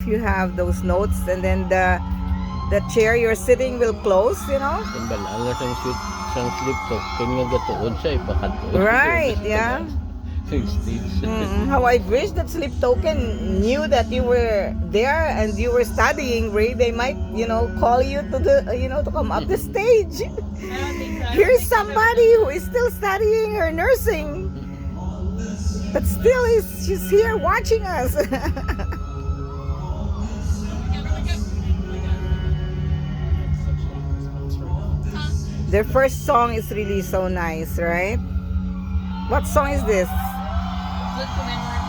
you have those notes, and then the chair you're sitting will close, you know. Ang sang slip to kanya gatuon siya ipakadto. Right, yeah. Stage. How I wish that Sleep Token knew that you were there and you were studying, Ray. They might, you know, call you to to come up the stage. I don't think so. Here's somebody who is still studying her nursing, but still she's here watching us. Their first song is really so nice, right? What song is this? Look to memory.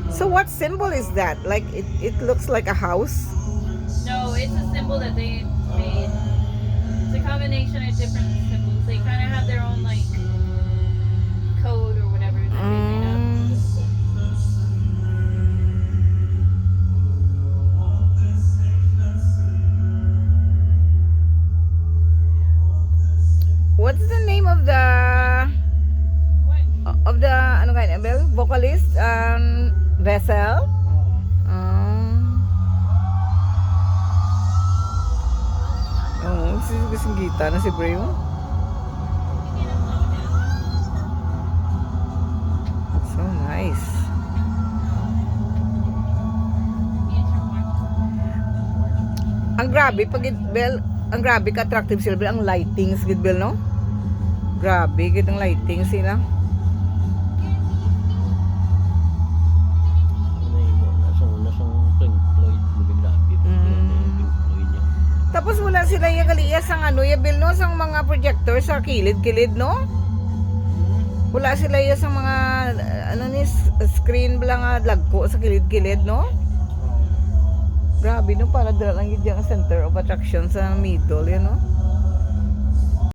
So what symbol is that? Like it looks like a house. No, it's a symbol that they made. It's a combination of different symbols. They kind of have their own like code or whatever that they made up. What's the name of the What? ano kaya Bel? Vocalist? Vessel? Kasing gita na si Bray. So nice. Ang grabe pag Bel, ang grabe ka attractive sila Bel, ang lightings gid Bel, no? Grabe gid ang lighting sila. Pink Floyd lumilabi. Pink Floyd niya. Tapos wala sila yung kaliya sang Bel, no? Sang mga projector sa kilid-kilid, no? Wala sila yung sang mga screen bala nga lagko sa kilid-kilid, no? Grabe, no? Para dala lang yung center of attraction sa middle, you know?